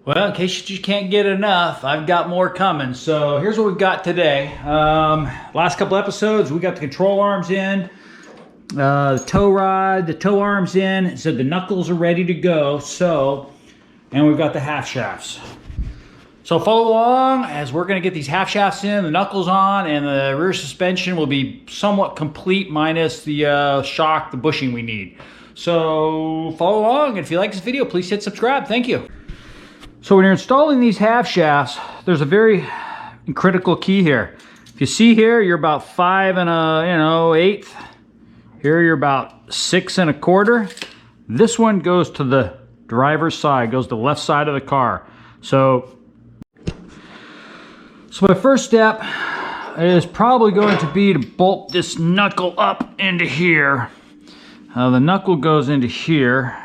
Well, in case you can't get enough, I've got more coming. So here's what we've got today. Last couple episodes, we got the control arms in, the tow rod, the tow arms in. So the knuckles are ready to go. And we've got the half shafts. So follow along as we're going to get these half shafts in, the knuckles on, and the rear suspension will be somewhat complete minus the shock, the bushing we need. So follow along. And if you like this video, please hit subscribe. Thank you. So when you're installing these half shafts, there's a very critical key here. If you see here, you're about 5 1/8. Here you're about 6 1/4. This one goes to the driver's side, goes to the left side of the car. So my first step is probably going to be to bolt this knuckle up into here. The knuckle goes into here.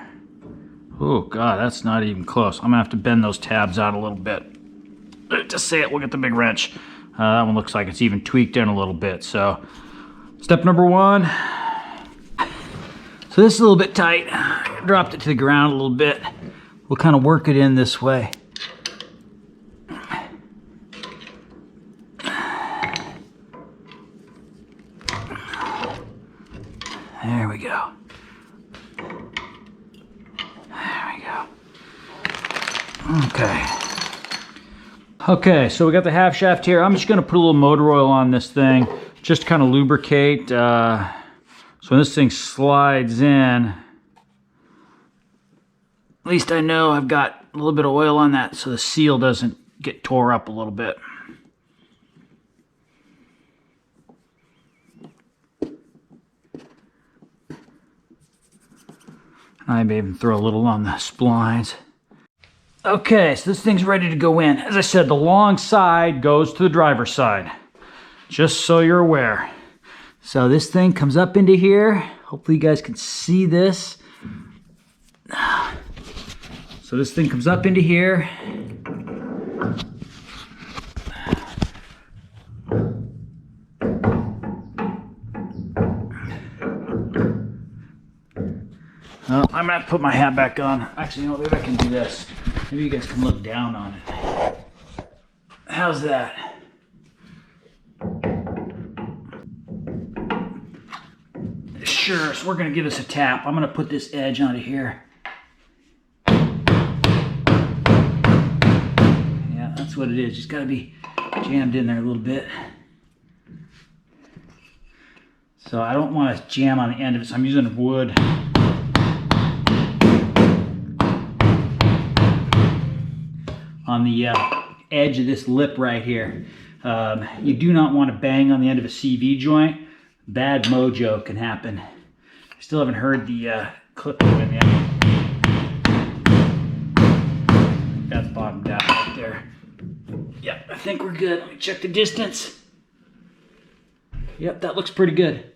Oh God, that's not even close. I'm gonna have to bend those tabs out a little bit. Just say it, we'll get the big wrench. That one looks like it's even tweaked in a little bit. So step number 1. So this is a little bit tight. I dropped it to the ground a little bit. We'll kind of work it in this way. There we go. Okay, so we got the half shaft here. I'm just gonna put a little motor oil on this thing, just to kind of lubricate. So when this thing slides in, at least I know I've got a little bit of oil on that so the seal doesn't get tore up a little bit. I may even throw a little on the splines. Okay, so this thing's ready to go in. As I said, the long side goes to the driver's side, just so you're aware. So this thing comes up into here. Hopefully you guys can see this. So this thing comes up into here. Well, I'm gonna have to put my hat back on. Actually, you know what, maybe I can do this. Maybe you guys can look down on it. How's that? Sure, so we're gonna give this a tap. I'm gonna put this edge onto here. Yeah, that's what it is. Just gotta be jammed in there a little bit. So I don't want to jam on the end of it, so I'm using wood. On the edge of this lip right here. You do not want to bang on the end of a CV joint. Bad mojo can happen. I still haven't heard the clip going yet. That's bottomed out right there. Yep, I think we're good. Let me check the distance. Yep, that looks pretty good.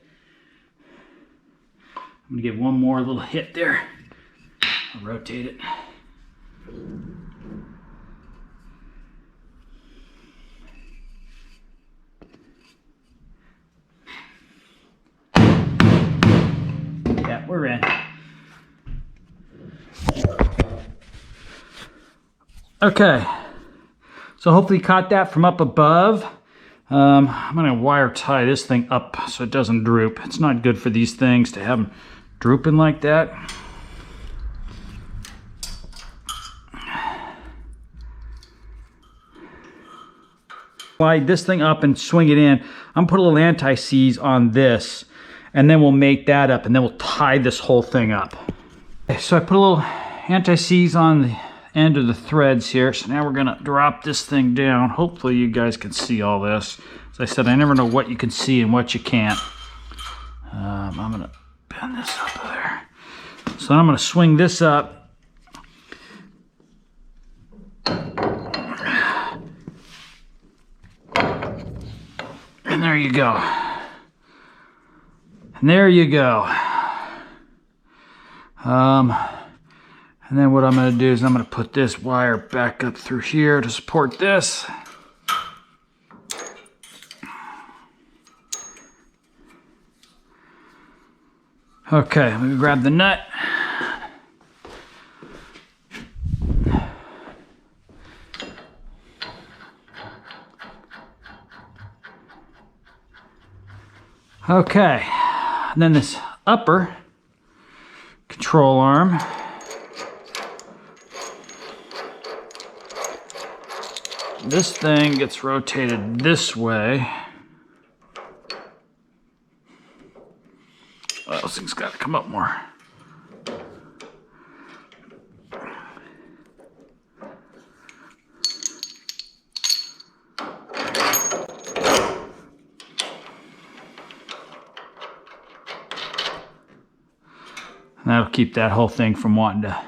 I'm gonna give one more little hit there. I'll rotate it. We're in. Okay, so hopefully you caught that from up above. I'm gonna wire tie this thing up so it doesn't droop. It's not good for these things to have them drooping like that. Slide this thing up and swing it in. I'm gonna put a little anti-seize on this, and then we'll mate that up, and then we'll tie this whole thing up. Okay, so I put a little anti-seize on the end of the threads here. So now we're gonna drop this thing down. Hopefully you guys can see all this. As I said, I never know what you can see and what you can't. I'm gonna bend this up there. So I'm gonna swing this up. And there you go. And there you go. And then what I'm going to do is I'm going to put this wire back up through here to support this. Okay, let me grab the nut. Okay, and then this upper control arm. This thing gets rotated this way. Oh, this thing's got to come up more. That'll keep that whole thing from wanting to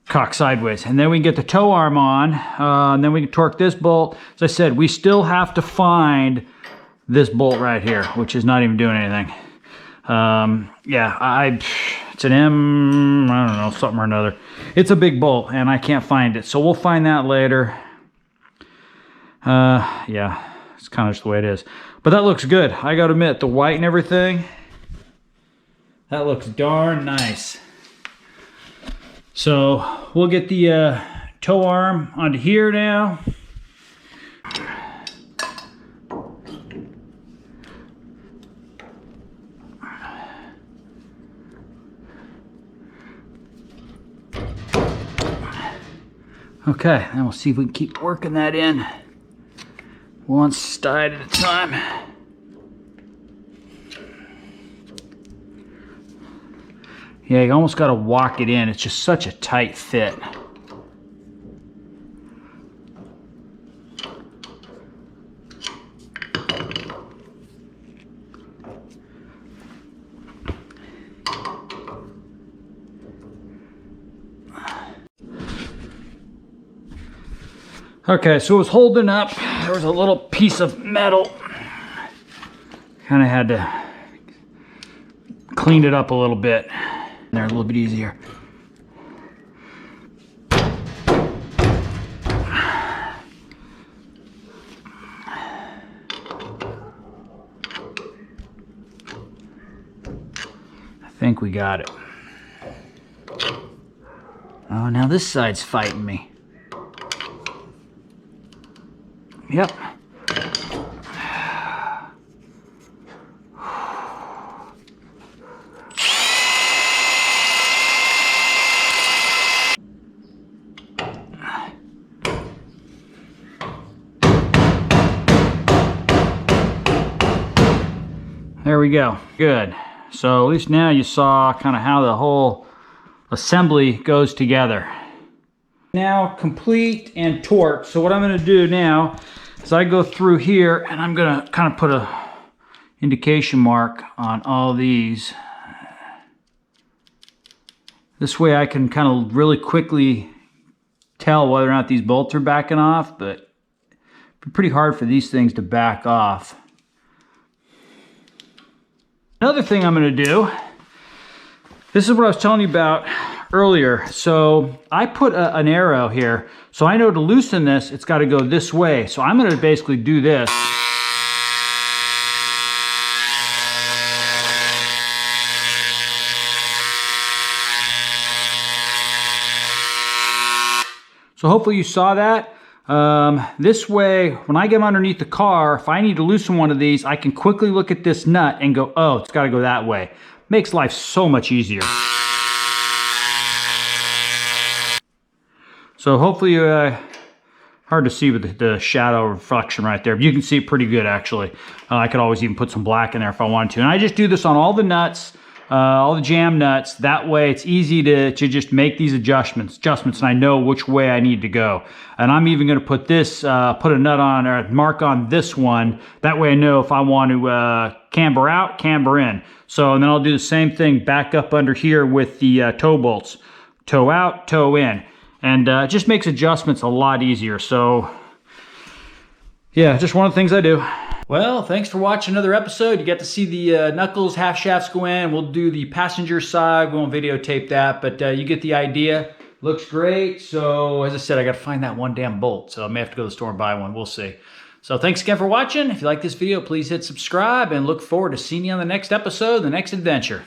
cock sideways. And then we can get the toe arm on, and then we can torque this bolt. As I said, we still have to find this bolt right here, which is not even doing anything. Yeah, it's an M, I don't know, something or another. It's a big bolt, and I can't find it. So we'll find that later. Yeah, it's kind of just the way it is. But that looks good. I gotta admit, the white and everything, that looks darn nice. So we'll get the toe arm onto here now. Okay, then we'll see if we can keep working that in one side at a time. Yeah, you almost got to walk it in. It's just such a tight fit. Okay, so it was holding up. There was a little piece of metal. Kind of had to clean it up a little bit. There, a little bit easier. I think we got it. Oh, now this side's fighting me. Yep. There we go. Good. So at least now you saw kind of how the whole assembly goes together. Now complete and torqued. So what I'm going to do now is I go through here and I'm going to kind of put a indication mark on all these. This way I can kind of really quickly tell whether or not these bolts are backing off, but it'd be pretty hard for these things to back off. Another thing I'm going to do, this is what I was telling you about earlier. So I put an arrow here, so I know to loosen this, it's got to go this way. So I'm going to basically do this. So hopefully you saw that. This way, when I get underneath the car, if I need to loosen one of these, I can quickly look at this nut and go, oh, it's got to go that way. Makes life so much easier. So hopefully, hard to see with the shadow reflection right there, but you can see it pretty good actually. I could always even put some black in there if I wanted to. And I just do this on all the nuts, all the jam nuts. That way it's easy to just make these adjustments and I know which way I need to go. And I'm even going to put this, put a nut on or a mark on this one. That way I know if I want to camber out, camber in. So, and then I'll do the same thing back up under here with the toe bolts. Toe out, toe in. And it just makes adjustments a lot easier. So, yeah, just one of the things I do. Well, thanks for watching another episode. You got to see the knuckles, half shafts go in. We'll do the passenger side. We won't videotape that, but you get the idea. Looks great. So, as I said, I got to find that one damn bolt. So I may have to go to the store and buy one. We'll see. So thanks again for watching. If you like this video, please hit subscribe and look forward to seeing you on the next episode, the next adventure.